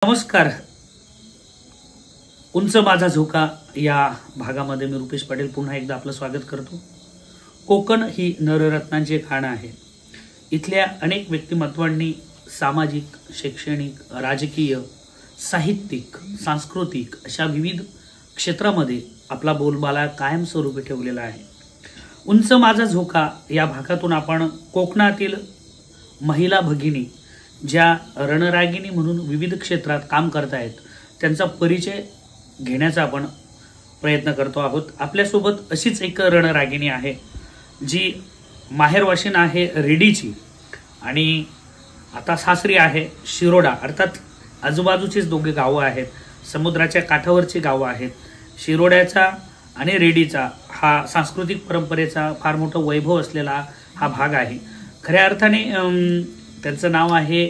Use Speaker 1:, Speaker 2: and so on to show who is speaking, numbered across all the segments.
Speaker 1: नमस्कार. उंच माझा झोका या भागामध्ये मी रुपेश पाटील पुन्हा एकदा आपलं स्वागत करतो. कोकण ही नररत्नांची खाण आहे. इथल्या अनेक व्यक्तिमत्वांनी सामाजिक, शैक्षणिक, राजकीय, साहित्यिक, सांस्कृतिक अशा विविध क्षेत्रामध्ये आपला बोलबाला कायमस्वरूपी ठेवलेला आहे. उंच माझा झोका या भागातून आपण कोकणातील महिला भगिनी ज्या रणरागिणी म्हणून विविध क्षेत्रात काम करतायत त्यांचा परिचय घेण्याचा आपण प्रयत्न करतो आहोत. आपल्यासोबत अशीच एक रणरागिणी आहे जी माहेरवाशीन आहे रेडीची आणि आता सासरी आहे शिरोडा. अर्थात आजूबाजूचीच दोघे गावं आहेत, समुद्राच्या काठावरची गावं आहेत. शिरोड्याचा आणि रेडीचा हा सांस्कृतिक परंपरेचा फार मोठं वैभव असलेला हा भाग आहे. खऱ्या अर्थाने त्यांचं नाव आहे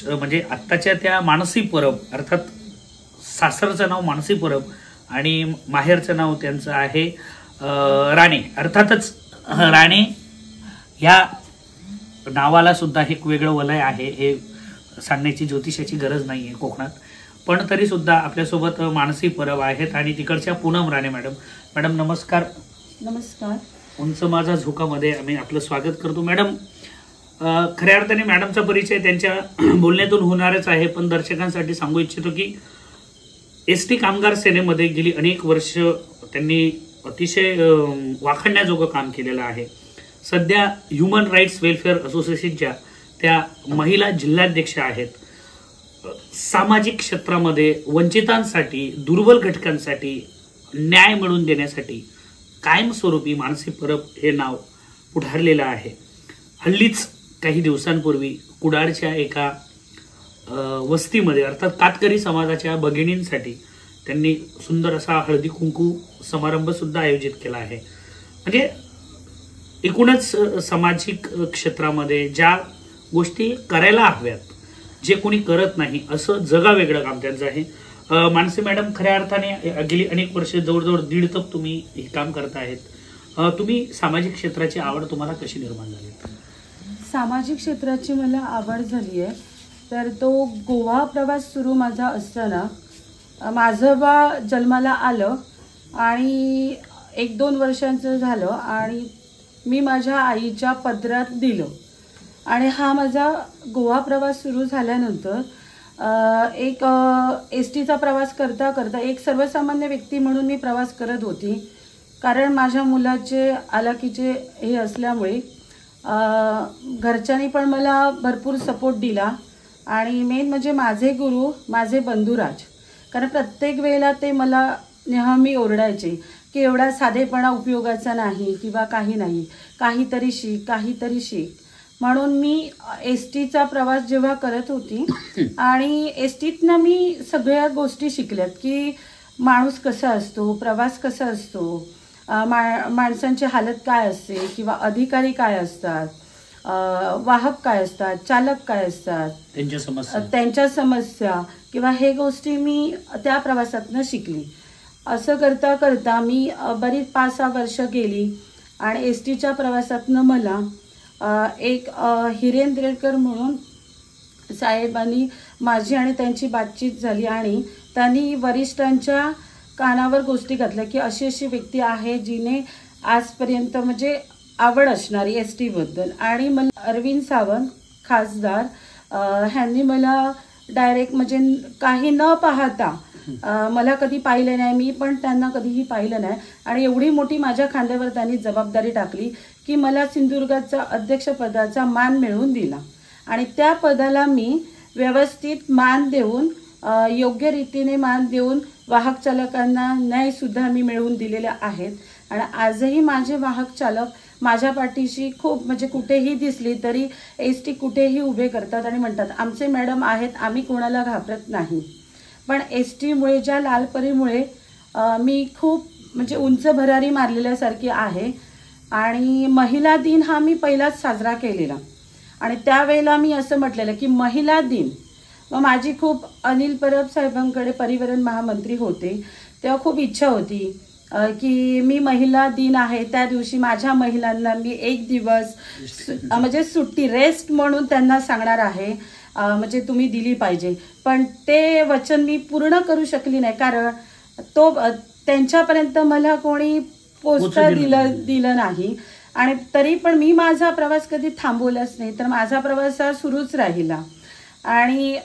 Speaker 1: म्हणजे आत्ताच्या त्या मानसी परब, अर्थात सासरचं नाव मानसी परब आणि माहेरचं नाव त्यांचं आहे राणे. अर्थातच राणे या नावाला सुद्धा एक वेगळं वलय आहे, हे सांगण्याची ज्योतिषाची गरज नाही आहे कोकणात. पण तरी सुद्धा आपल्यासोबत मानसी परब आहेत आणि तिकडच्या पूनम राणे मॅडम. मॅडम नमस्कार.
Speaker 2: नमस्कार.
Speaker 1: उंच माझा झोकामध्ये आम्ही आपलं स्वागत करतो. मॅडम खऱ्या अर्थाने मॅडमचा परिचय त्यांच्या बोलण्यातून होणारच आहे, पण दर्शकांसाठी सांगू इच्छितो की एसटी कामगार सेनेमध्ये गेली अनेक वर्ष त्यांनी अतिशय वाखाणण्याजोगं काम केलेलं आहे. सध्या ह्युमन राईट्स वेलफेअर असोसिएशनच्या त्या महिला जिल्हाध्यक्ष आहेत. सामाजिक क्षेत्रामध्ये वंचितांसाठी, दुर्बल घटकांसाठी न्याय मिळवून देण्यासाठी कायमस्वरूपी मानसी परब हे नाव पुढारलेलं आहे. हल्लीच काही दिवसांपूर्वी कुडाळच्या एका वस्तीमध्ये अर्थात कातकरी समाजाच्या भगिनींसाठी त्यांनी सुंदर असा हळदी कुंकू समारंभ सुद्धा आयोजित केला आहे. म्हणजे एकूणच सामाजिक क्षेत्रामध्ये ज्या गोष्टी करायला हव्यात, जे कोणी करत नाही असं जगावेगळं काम त्यांचं आहे. मानसी मॅडम खऱ्या अर्थाने गेली अनेक वर्ष जवळजवळ 1.5 तप तुम्ही हे काम करत आहेत. तुम्ही सामाजिक क्षेत्राची आवड तुम्हाला कशी निर्माण झाली?
Speaker 2: सामाजिक क्षेत्राची मला आवड झाली आहे तर तो गोवा प्रवास सुरू माझा असताना माझं बा जन्माला आलं आणि 1-2 वर्षांचं झालं आणि मी माझ्या आईच्या पदरात दिलं आणि हा माझा गोवा प्रवास सुरू झाल्यानंतर एक एस टीचा प्रवास करता करता एक सर्वसामान्य व्यक्ती म्हणून मी प्रवास करत होती. कारण माझ्या मुलाचे आलाकीचे हे असल्यामुळे घरच्यांनी पण मला भरपूर सपोर्ट दिला आणि मेन म्हणजे माझे गुरु माझे बंधुराज. कारण प्रत्येक वेळेला ते मला नेहमी ओरडायचे की एवढा साधेपणा उपयोगाचा नाही किंवा काही नाही, काहीतरी शिक. म्हणून मी एस टीचा प्रवास जेव्हा करत होती आणि एस टीतनं मी सगळ्या गोष्टी शिकल्यात की माणूस कसा असतो, प्रवास कसा असतो, माणसांची हालत काय असते किंवा अधिकारी काय असतात, वाहक काय असतात, चालक काय असतात, त्यांच्या समस्या किंवा हे गोष्टी मी त्या प्रवासातनं शिकली. असं करता करता मी बरीच 5-6 वर्ष गेली आणि एस टीच्या प्रवासातनं मला एक हिरेंद्रेकर म्हणून साहेबांनी माझी आणि त्यांची बातचीत झाली आणि त्यांनी वरिष्ठांच्या कानावर गोष्टी घातल्या की अशी अशी व्यक्ती आहे जिने आजपर्यंत म्हणजे आवड असणारी एस टीबद्दल. आणि मला अरविंद सावंत खासदार ह्यांनी मला डायरेक्ट म्हणजे काही न पाहता, मला कधी पाहिलं नाही, मी पण त्यांना कधीही पाहिलं नाही आणि एवढी मोठी माझ्या खांद्यावर त्यांनी जबाबदारी टाकली की मला सिंधुदुर्गाचा अध्यक्षपदाचा मान मिळवून दिला आणि त्या पदाला मी व्यवस्थित मान देऊन, योग्य रीतीने मान देऊन वाहक चालकांना न्यायसुद्धा मी मिळवून दिलेले आहेत. आणि आजही माझे वाहक चालक माझ्या पाठीशी खूप म्हणजे कुठेही दिसली तरी एस टी कुठेही उभे करतात आणि म्हणतात आमचे मॅडम आहेत, आम्ही कोणाला घाबरत नाही. पण एस टीमुळे, ज्या लालपरीमुळे मी खूप म्हणजे उंच भरारी मारलेल्यासारखी आहे. आणि महिला दिन हा मी पहिलाच साजरा केलेला आणि त्यावेळेला मी असं म्हटलेलं की महिला दिन, मग माझी खूप अनिल परब साहेबांकडे परिवहन महामंत्री होते तेव्हा खूप इच्छा होती की मी महिला दिन आहे त्या दिवशी माझ्या महिलांना मी 1 दिवस म्हणजे सुट्टी रेस्ट म्हणून त्यांना सांगणार आहे म्हणजे तुम्ही दिली पाहिजे. पण ते वचन मी पूर्ण करू शकली नाही, कारण तो त्यांच्यापर्यंत मला कोणी पोचता दिलं नाही. आणि तरी पण मी माझा प्रवास कधी थांबवलाच नाही, तर माझा प्रवास हा सुरूच राहिला. आणि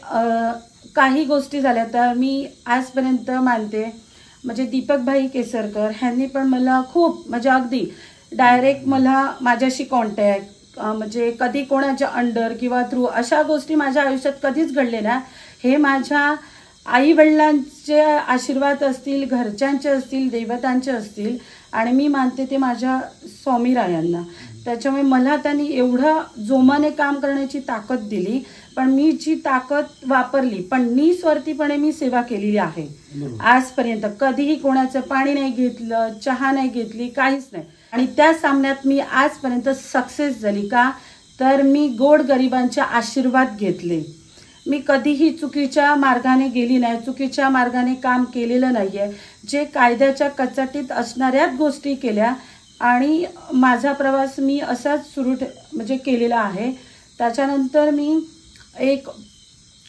Speaker 2: काही गोष्टी झाल्या तर मी आजपर्यंत मानते, म्हणजे दीपकभाई केसरकर ह्यांनी पण मला खूप, म्हणजे अगदी डायरेक्ट मला माझ्याशी कॉन्टॅक्ट, म्हणजे कधी कोणाच्या अंडर किंवा थ्रू अशा गोष्टी माझ्या आयुष्यात कधीच घडलेल्या. हे माझ्या आईवडिलांचे आशीर्वाद असतील, घरच्यांचे असतील, देवतांचे असतील, आणि मी मानते ते माझ्या स्वामीरायांना. त्याच्यामुळे मला त्यांनी एवढं जोमाने काम करण्याची ताकद दिली. पण मी जी ताकद वापरली, पण निस्वार्थीपणे मी सेवा केलेली आहे आजपर्यंत. कधीही कोणाचं पाणी नाही घेतलं, चहा नाही घेतली, काहीच नाही. आणि त्या सामन्यात मी आजपर्यंत सक्सेस झाली का, तर मी गोरगरिबांचे आशीर्वाद घेतले. मी कधीही चुकीच्या मार्गाने गेली नाही, चुकीच्या मार्गाने काम केलेलं नाही आहे. जे कायद्याच्या कचाटीत असणाऱ्याच गोष्टी केल्या आणि माझा प्रवास मी असाच सुरू म्हणजे केलेला आहे. त्याच्यानंतर मी एक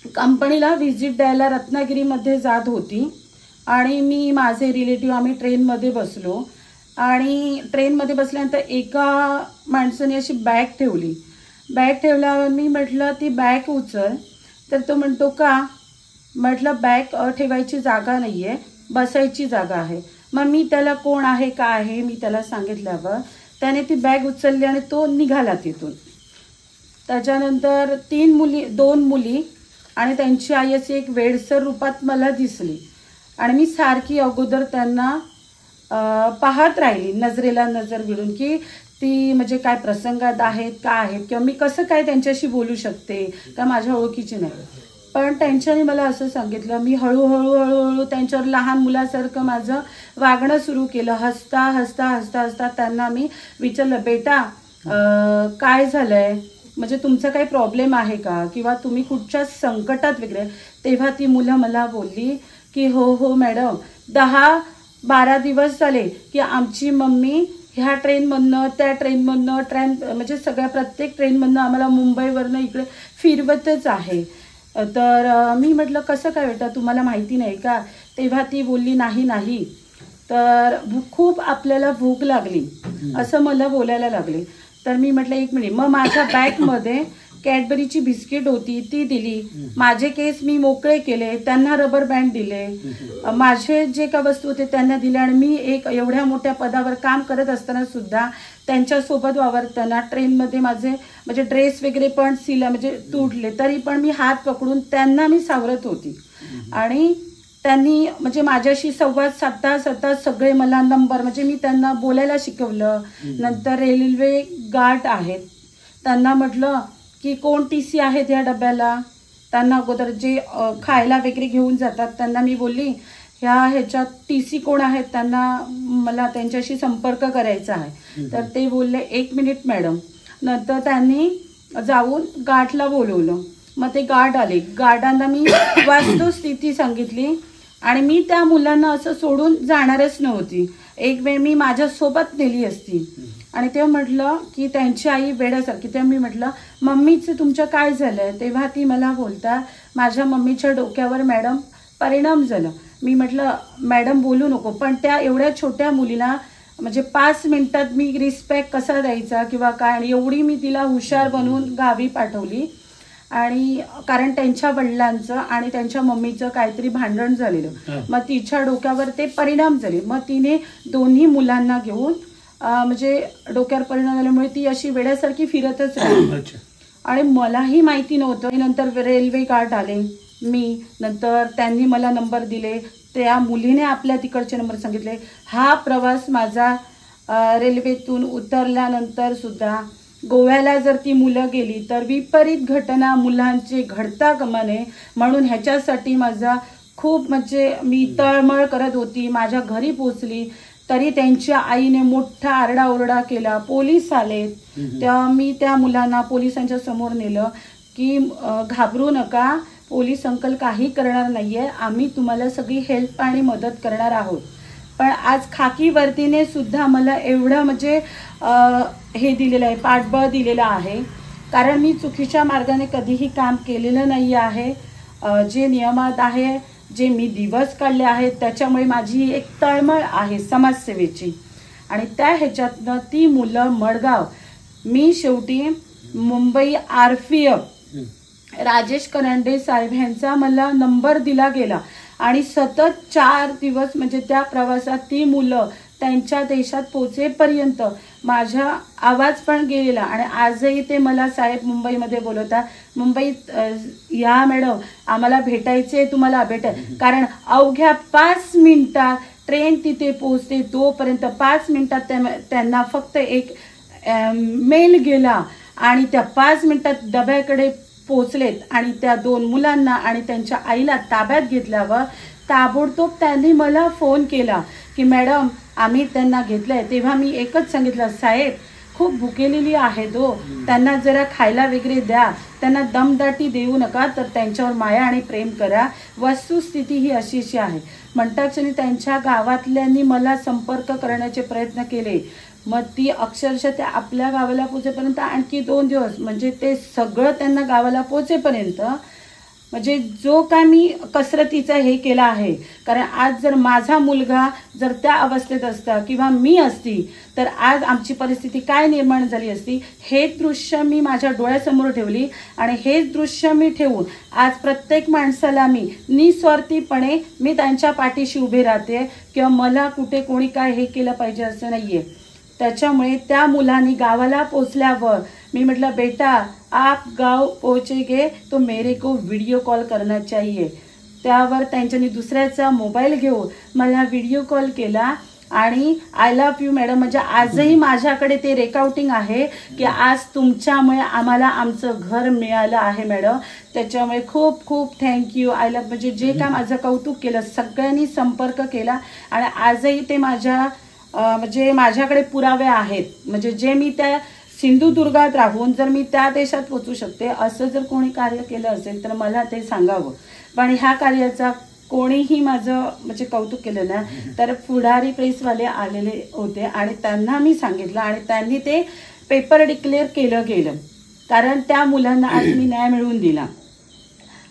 Speaker 2: कंपनीला व्हिजिट द्यायला रत्नागिरीमध्ये जात होती आणि मी माझे रिलेटिव्ह आम्ही ट्रेनमध्ये बसलो. आणि ट्रेनमध्ये बसल्यानंतर एका माणसाने अशी बॅग ठेवली. बॅग ठेवल्यावर मी म्हटलं ती बॅग उचल, तर तो म्हणतो का? म्हटलं बॅग ठेवायची जागा नाही आहे, बसायची जागा आहे. मग मी त्याला कोण आहे का आहे मी त्याला सांगितल्यावर त्याने ती बॅग उचलली आणि तो निघाला तिथून. त्याच्यानंतर 2 मुली आणि त्यांची आई अशी एक वेडसर रूपात मला दिसली. आणि मी सारखी अगोदर त्यांना पाहत राहिली, नजरेला नजर भिडून, की ती म्हणजे काय प्रसंगात आहेत का आहेत, किंवा मी कसं काय त्यांच्याशी बोलू शकते का माझ्या ओळखीची नाही. पण त्यांच्याने मला असं सांगितलं, मी हळूहळू त्यांच्यावर लहान मुलासारखं माझं वागणं सुरू केलं. हसता हसता हसता हसता त्यांना मी विचारलं, बेटा काय झालंय, म्हणजे तुमचा काही प्रॉब्लेम आहे का, किंवा तुम्ही कुठच्या संकटात वगैरे. तेव्हा ती मुलं मला बोलली की हो मॅडम, 10-12 दिवस झाले की आमची मम्मी ह्या ट्रेनमधनं त्या ट्रेनमधनं म्हणजे सगळ्या प्रत्येक ट्रेनमधनं आम्हाला मुंबईवरनं इकडे फिरवतच आहे. तर मी म्हटलं कसं काय बेटा, तुम्हाला माहिती नाही का? तेव्हा ती बोलली नाही तर खूप आपल्याला भूक लागली असं मला बोलायला लागले. तर मी म्हटलं 1 मिनिट. मग माझ्या बॅगमध्ये कॅडबरीची बिस्किट होती ती दिली. माझे केस मी मोकळे केले, त्यांना रबर बँड दिले, माझे जे काय वस्तू होते त्यांना दिले. आणि मी एक एवढ्या मोठ्या पदावर काम करत असताना सुद्धा त्यांच्यासोबत वावरताना ट्रेनमध्ये माझे म्हणजे ड्रेस वगैरे पण म्हणजे तुटले, तरी पण मी हात पकडून त्यांना मी सावरत होती. आणि त्यांनी म्हणजे माझ्याशी संवाद साधता सगळे मला नंबर, म्हणजे मी त्यांना बोलायला शिकवलं. नंतर रेल्वे गार्ड आहेत, त्यांना म्हटलं की कोण TC आहेत या डब्याला. त्यांना अगोदर जे खायला वगैरे घेऊन जातात त्यांना मी बोलली ह्याच्यात TC कोण आहेत, त्यांना मला त्यांच्याशी संपर्क करायचा आहे. तर ते बोलले 1 मिनिट मॅडम. नंतर त्यांनी जाऊन गार्डला बोलवलं. मग ते गार्ड आले. गार्डांना मी वास्तुस्थिती सांगितली आणि मी त्या मुलांना असं सोडून जाणारच नव्हती. एक वेळ मी माझ्यासोबत नेली असती. आणि तेव्हा म्हटलं की त्यांची आई वेड्यासारखी. तेव्हा मी म्हटलं मम्मीचं तुमच्या काय झालंय? तेव्हा ती मला बोलता माझ्या मम्मीच्या डोक्यावर मॅडम परिणाम झाला. मी म्हटलं मॅडम बोलू नको, पण त्या एवढ्या छोट्या मुलीला म्हणजे 5 मिनिटात मी रिस्पेक्ट कसा द्यायचा किंवा काय, आणि एवढी मी तिला हुशार बनवून गावी पाठवली. आणि कारण त्यांच्या वडिलांचं आणि त्यांच्या मम्मीचं काहीतरी भांडण झालेलं, मग तिच्या डोक्यावर ते परिणाम झाले. मग तिने दोन्ही मुलांना घेऊन म्हणजे डोक्यावर परिणाम झाल्यामुळे ती अशी वेड्यासारखी फिरतच राहिली. आणि मलाही माहिती नव्हतं. नंतर रेल्वे गार्ड आले, नंतर त्यांनी मला नंबर दिले, त्या मुलीने आपल्या तिकडचे नंबर सांगितले. हा प्रवास माझा रेल्वेतून उतरल्यानंतर सुद्धा गोव्याला जर ती मुलं गेली तर विपरीत घटना मुलांचे घडता कामा नये, म्हणून ह्याच्यासाठी माझा खूप म्हणजे मी तळमळ करत होती. माझ्या घरी पोचली तरी त्यांच्या आईने मोठा आरडाओरडा केला. पोलीस आले, तेव्हा मी त्या मुलांना पोलिसांच्या समोर नेलं की घाबरू नका, पोलीस अंकल काही करणार नाहीये, आम्ही तुम्हाला सगळी हेल्प आणि मदत करणार आहोत. पण आज खाकी वर्दीने सुद्धा मला एवढं म्हणजे हे दिलेलं आहे, पाठबळ दिलेलं आहे कारण मी चुकीच्या मार्गाने कधीही काम केलेलं नाही आहे. जे नियमात आहे, जे मी दिवस काढले आहेत, त्याच्यामुळे माझी एक तळमळ आहे समाजसेवेची. आणि त्या ह्याच्यातनं ती मुलं मडगाव, मी शेवटी मुंबई RPF राजेश करंडे साहेब यांचा मला नंबर दिला गेला आणि सतत 4 दिवस म्हणजे त्या प्रवासात ती मुलं त्यांच्या देशात पोचेपर्यंत माझा आवाज पण गेलेला. आणि आजही ते मला साहेब मुंबईमध्ये बोलवतात, मुंबईत या मॅडम, आम्हाला भेटायचे, तुम्हाला कारण अवघ्या 5 मिनिटात ट्रेन तिथे पोहोचते, तोपर्यंत 5 मिनिटात त्यांना फक्त एक मेल गेला आणि त्या 5 मिनिटात डब्याकडे पोचलेत. आणि त्या 2 मुलांना आणि त्यांच्या आईला ताब्यात घेतल्यावर ताबडतोब त्यांनी मला फोन केला की मॅडम आम्ही त्यांना घेतलंय. तेव्हा मी एकच सांगितलं, साहेब खूप भुकेलेली आहेत हो, त्यांना जरा खायला वगैरे द्या, त्यांना दमदाटी देऊ नका, तर त्यांच्यावर माया आणि प्रेम करा. वस्तुस्थिती ही अशी आहे. म्हणता क्षणी त्यांच्या गावातल्यांनी मला संपर्क करण्याचे प्रयत्न केले. मग ती अक्षरशः त्या आपल्या गावाला पोचेपर्यंत आणखी 2 दिवस, म्हणजे ते सगळं त्यांना गावाला पोचेपर्यंत म्हणजे जो काय मी कसरतीचा हे केला आहे. कारण आज जर माझा मुलगा जर त्या अवस्थेत असता किंवा मी असती तर आज आमची परिस्थिती काय निर्माण झाली असती. हेच दृश्य मी माझ्या डोळ्यासमोर ठेवली आणि हेच दृश्य मी ठेवून आज प्रत्येक माणसाला मी निस्वार्थीपणे मी त्यांच्या पाठीशी उभे राहते किंवा मला कुठे कोणी काय हे केलं पाहिजे असं नाहीये. त्याच्यामुळे त्या मुलांनी गावाला पोचल्यावर मी म्हटलं, बेटा आप गाव पोहोचेगे तो मेरे को व्हिडिओ कॉल करना चाहिए. त्यावर त्यांच्यानी दुसऱ्याचा मोबाईल घेऊन मला व्हिडिओ कॉल केला आणि आय लव्ह यू मॅडम, म्हणजे आजही माझ्याकडे ते रेकॉर्डिंग आहे की आज तुमच्यामुळे आम्हाला आमचं घर मिळालं आहे मॅडम, त्याच्यामुळे खूप खूप थँक्यू, आय लव्ह. म्हणजे जे काय माझं कौतुक केलं, सगळ्यांनी संपर्क केला आणि आजही ते म्हणजे माझ्याकडे पुरावे आहेत. म्हणजे जे मी त्या सिंधुदुर्गात राहून जर मी त्या देशात पोचू शकते, असं जर कोणी कार्य केलं असेल तर मला ते सांगावं. पण ह्या कार्याचा कोणीही माझं म्हणजे कौतुक केलं ना, तर पुढारी प्रेसवाले आलेले होते आणि त्यांना मी सांगितलं आणि त्यांनी ते पेपर डिक्लेअर केलं गेलं. कारण त्या मुलांना आज मी न्याय मिळवून दिला.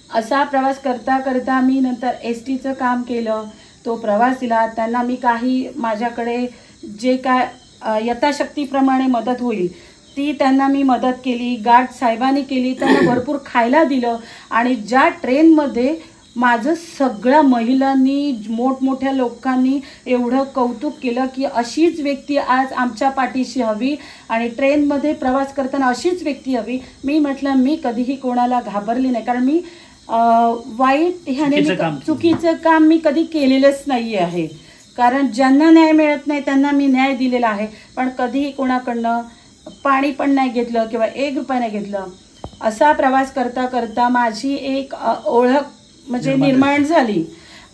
Speaker 2: असा प्रवास करता करता मी नंतर STचं काम केलं, तो प्रवास दिला. त्यांना मी काही माझ्याकडे जे काय यथाशक्तीप्रमाणे मदत होईल ती त्यांना मी मदत केली. गार्ड साहेबांनी केली, त्यांना भरपूर खायला दिलं. आणि ज्या ट्रेनमध्ये माझं सगळ्या महिलांनी, मोठमोठ्या लोकांनी एवढं कौतुक केलं की अशीच व्यक्ती आज आमच्या पाठीशी हवी आणि ट्रेनमध्ये प्रवास करताना अशीच व्यक्ती हवी. मी म्हटलं, मी कधीही कोणाला घाबरली नाही, कारण मी वाईट ह्याने चुकीचं काम मी कधी केलेलंच नाही आहे. कारण ज्यांना न्याय मिळत नाही त्यांना मी न्याय दिलेला आहे, पण कधीही कोणाकडनं पाणी पण नाही घेतलं किंवा 1 रुपया नाही घेतलं. असा प्रवास करता करता माझी एक ओळख म्हणजे निर्माण झाली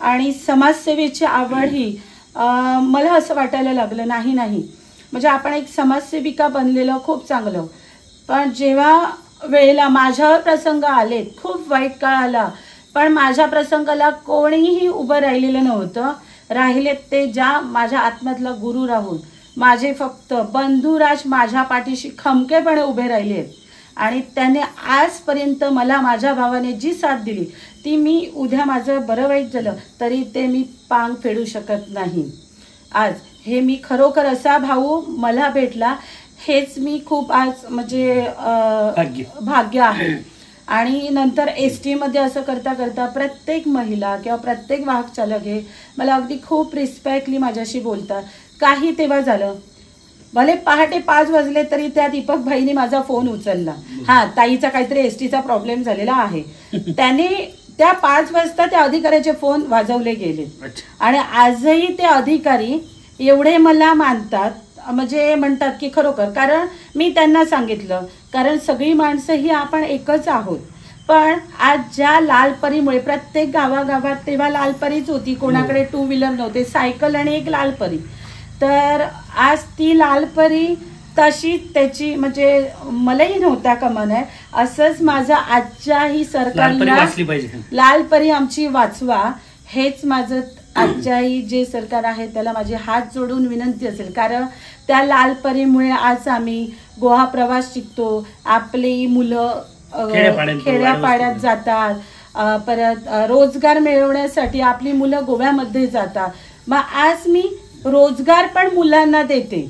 Speaker 2: आणि समाजसेवेची आवड ही मला असं वाटायला लागलं, नाही म्हणजे आपण एक समाजसेविका बनलेलं खूप चांगलं. पण जेव्हा वेळेला माझ्यावर प्रसंग आले, खूप वाईट काळ आला, पण माझ्या प्रसंगाला कोणीही उभं राहिलेलं नव्हतं. राहिलेत ते ज्या माझ्या आत्म्यातला गुरु राहून माझे फक्त बंधुराज माझ्या पाठीशी खमकेपणे उभे राहिलेत. आणि त्याने आजपर्यंत मला माझ्या भावाने जी साथ दिली ती मी उद्या माझं बरं वाईट झालं तरी ते मी पांग फेडू शकत नाही. आज हे मी खरोखर असा भाऊ मला भेटला, हेच मी खूप आज म्हणजे भाग्य आहे. आणि नंतर STमध्ये असं करता करता प्रत्येक महिला किंवा प्रत्येक वाहक चालक हे मला अगदी खूप रिस्पेक्टली माझ्याशी बोलतात. काही तेव्हा झालं, भले पहाटे 5 वाजले तरी त्या दीपक भाईने माझा फोन उचलला, हा ताईचा काहीतरी STचा प्रॉब्लेम झालेला आहे. त्याने त्या 5 वाजता त्या अधिकाऱ्याचे फोन वाजवले गेले आणि आजही ते अधिकारी एवढे मला मानतात, म्हणजे म्हणतात की खरोखर. कारण मी त्यांना सांगितलं, कारण सगळी माणसं ही आपण एकच आहोत. पण आज ज्या लालपरीमुळे प्रत्येक गावागावात तेव्हा लालपरीच होती, कोणाकडे 2 व्हीलर नव्हते, सायकल आणि एक लालपरी. तर आज ती लालपरी तशी त्याची म्हणजे मलाही नव्हता कमान आहे. असंच माझं आजच्याही सरकारला लालपरी आमची वाचवा हेच माझं आजच्याही जे सरकार आहे त्याला माझी हात जोडून विनंती असेल, कारण त्या लालपरीमुळे आज आम्ही गोवा प्रवास शिकतो. आपली मुलं खेड्यापाड्यात जातात, परत रोजगार मिळवण्यासाठी आपली मुलं गोव्यामध्ये जातात. मग आज मी रोजगार पण मुलांना देते.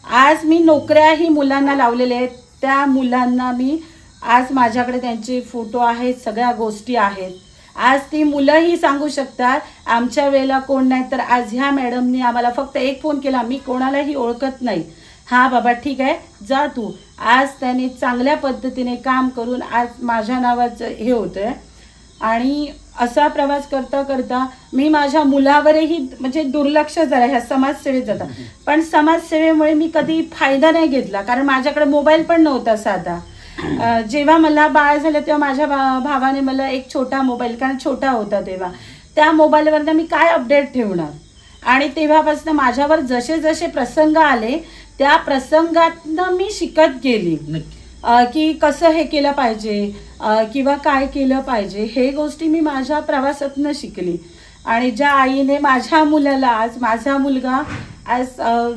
Speaker 2: आज मी नोकऱ्याही मुलांना लावलेल्या आहेत. त्या मुलांना मी आज माझ्याकडे त्यांचे फोटो आहेत, सगळ्या गोष्टी आहेत. आज ती मुलंही सांगू शकतात आमच्या वेळेला कोण नाही, तर आज ह्या मॅडमनी आम्हाला फक्त एक फोन केला, मी कोणालाही ओळखत नाही, हा बाबा ठीक आहे जा तू. आज त्याने चांगल्या पद्धतीने काम करून आज माझ्या नावाचं हे होतंय. आणि असा प्रवास करता करता मी माझ्या मुलावरही म्हणजे दुर्लक्ष झालं ह्या समाजसेवेत जाता. पण समाजसेवेमुळे मी कधी फायदा नाही घेतला, कारण माझ्याकडे मोबाईल पण नव्हता साधा. जेव्हा मला बाळ झालं तेव्हा माझ्या भावाने मला एक छोटा मोबाईल, कारण छोटा होता तेव्हा, त्या मोबाईलवरनं मी काय अपडेट ठेवणार. आणि तेव्हापासून माझ्यावर जसे जसे प्रसंग आले त्या प्रसंगातनं मी शिकत गेली की कसं हे केलं पाहिजे किंवा काय केलं पाहिजे. हे गोष्टी मी माझ्या प्रवासातनं शिकली. आणि ज्या आईने माझ्या मुलाला, आज माझा मुलगा आज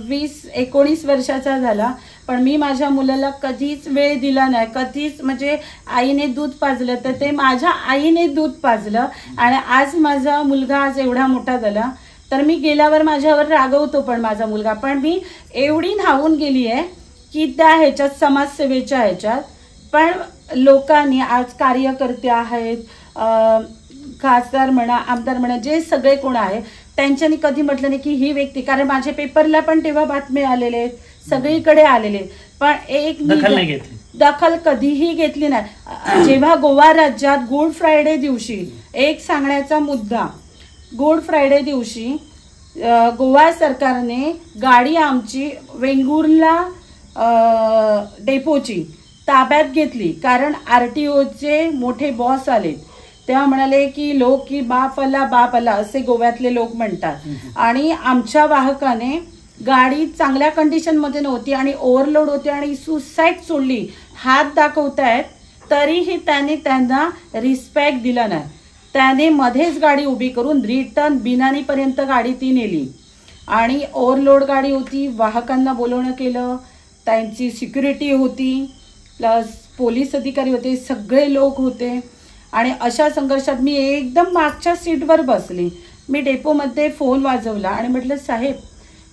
Speaker 2: 20-19 वर्षाचा झाला, पण मी माझ्या मुलाला कधीच वेळ दिला नाही. कधीच म्हणजे आईने दूध पाजलं तर ते माझ्या आईने दूध पाजलं. आणि आज माझा मुलगा आज एवढा मोठा झाला, तर मी गेल्यावर माझ्यावर रागवतो पण माझा मुलगा, पण मी एवढी न्हावून गेली आहे की त्या ह्याच्यात समाजसेवेच्या ह्याच्यात. पण लोकांनी आज कार्यकर्ते आहेत, खासदार म्हणा, आमदार म्हणा, जे सगळे कोण आहे त्यांच्यानी कधी म्हटलं नाही की ही व्यक्ती, कारण माझ्या पेपरला पण तेव्हा बातम्या आलेले आहेत, सगळीकडे आलेले, पण एक दखल कधीही घेतली नाही. जेव्हा गोवा राज्यात गुड फ्रायडे दिवशी, एक सांगण्याचा मुद्दा, गुड फ्रायडे दिवशी गोवा सरकारने गाडी आमची वेंगुर्ला डेपोची ताब्यात घेतली, कारण RTOचे मोठे बॉस आले. तेव्हा म्हणाले की लोक की बाप आला असे गोव्यातले लोक म्हणतात. आणि आमच्या वाहकाने गाडी चांगल्या कंडिशनमध्ये नव्हती आणि ओव्हरलोड होती आणि सुसाईड सोडली, हात दाखवतायत, तरीही त्याने त्यांना रिस्पेक्ट दिला नाही. त्याने मध्येच गाडी उभी करून रिटर्न बिनानीपर्यंत गाडी ती नेली. आणि ओव्हरलोड गाडी होती, वाहकांना बोलवणं केलं, त्यांची सिक्युरिटी होती, प्लस पोलीस अधिकारी होते, सगळे लोक होते. आणि अशा संघर्षात मी एकदम मागच्या सीटवर बसली. मी डेपोमध्ये फोन वाजवला आणि म्हटलं साहेब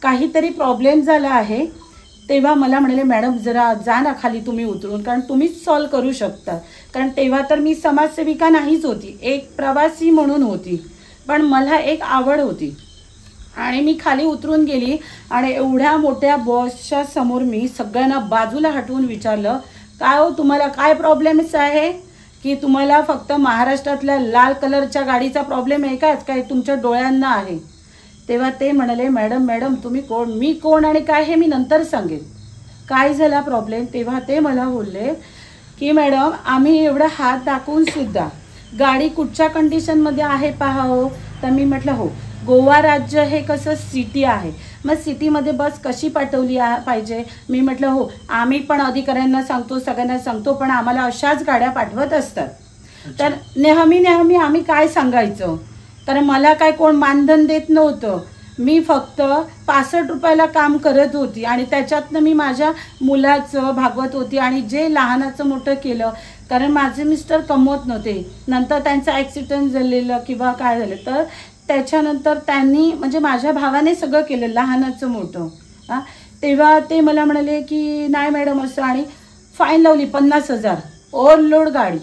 Speaker 2: काहीतरी प्रॉब्लेम झाला आहे. तेव्हा मला म्हणाले मॅडम जरा जा ना खाली तुम्ही उतरून, कारण तुम्हीच सॉल्व करू शकता. कारण तेव्हा तर मी समाजसेविका नाहीच होती, एक प्रवासी म्हणून होती, पण मला एक आवड होती. आणि मी खाली उतरून गेली आणि एवढ्या मोठ्या बॉसच्या समोर मी सगळ्यांना बाजूला हटवून विचारलं काय हो तुम्हाला काय प्रॉब्लेम्स आहे, की तुम्हाला फक्त महाराष्ट्रातल्या लाल कलरच्या गाडीचा प्रॉब्लेम आहे काय तुमच्या डोळ्यांना आहे. तेव्हा ते म्हणाले मॅडम तुम्ही कोण, मी कोण आणि काय हे मी नंतर सांगेन, काय झाला प्रॉब्लेम. तेव्हा ते मला बोलले की मॅडम आम्ही एवढा हात दाखवून सुद्धा गाडी कुठच्या कंडिशनमध्ये आहे पहा हो. तर मी म्हटलं हो, गोवा राज्य हे कसं सिटी आहे, मग सिटीमध्ये बस कशी पाठवली पाहिजे. मी म्हटलं हो आम्ही पण अधिकाऱ्यांना सांगतो, सगळ्यांना सांगतो, पण आम्हाला अशाच गाड्या पाठवत असतात. तर नेहमी आम्ही काय सांगायचं, कारण मला काय कोण मानधन देत नव्हतं. मी फक्त 65 रुपयाला काम करत होती आणि त्याच्यातनं मी माझ्या मुलाचं भागवत होती. आणि जे लहानाचं मोठं केलं, कारण माझे मिस्टर कमवत नव्हते, नंतर त्यांचा ॲक्सिडेंट झालेलं किंवा काय झालं, तर त्याच्यानंतर त्यांनी म्हणजे माझ्या भावाने सगळं केलं लहानाचं मोठं. तेव्हा ते मला म्हणाले की नाही मॅडम असं, आणि फाईन लावली 50,000 ओव्हरलोड गाडी.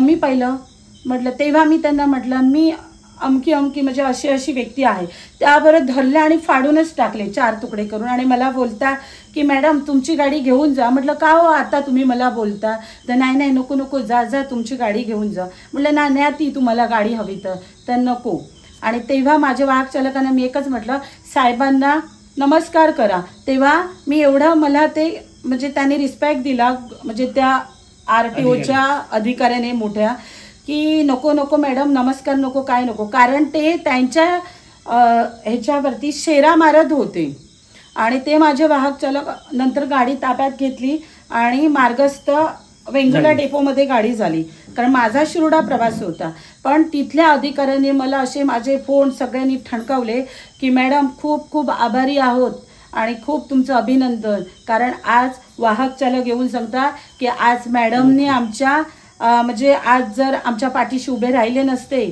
Speaker 2: मी पहिलं म्हटलं, तेव्हा मी त्यांना म्हटलं मी अमकी म्हणजे अशी व्यक्ती आहे. त्याबरोबर धरले आणि फाडूनच टाकले 4 तुकडे करून. आणि मला बोलता की मॅडम तुमची गाडी घेऊन जा. म्हटलं का हो आता तुम्ही मला बोलता. तर नाही नको जा तुमची गाडी घेऊन जा. म्हटलं नाही ती तुम्हाला गाडी हवी तर नको. आणि तेव्हा माझ्या वाहक चालकांना मी एकच म्हटलं साहेबांना नमस्कार करा. तेव्हा मी एवढं मला ते म्हणजे त्यांनी रिस्पेक्ट दिला, म्हणजे त्या RTOच्या अधिकाऱ्याने मोठ्या, की नको मॅडम नमस्कार नको काय नको, कारण ते त्यांच्या ह्याच्यावरती शेरा मारत होते. आणि ते माझे वाहक चालक नंतर गाडी ताब्यात घेतली आणि मार्गस्थ वेंगुर्ला डेपोमध्ये गाडी झाली, कारण माझा शिरोडा प्रवास होता. पण तिथल्या अधिकाऱ्यांनी मला असे माझे फोन सगळ्यांनी ठणकावले की मॅडम खूप खूप आभारी आहोत आणि खूप तुमचं अभिनंदन, कारण आज वाहक चालक येऊन सांगता की आज मॅडमने आमच्या म्हणजे आज जर आमच्या पाठीशी उभे राहिले नसते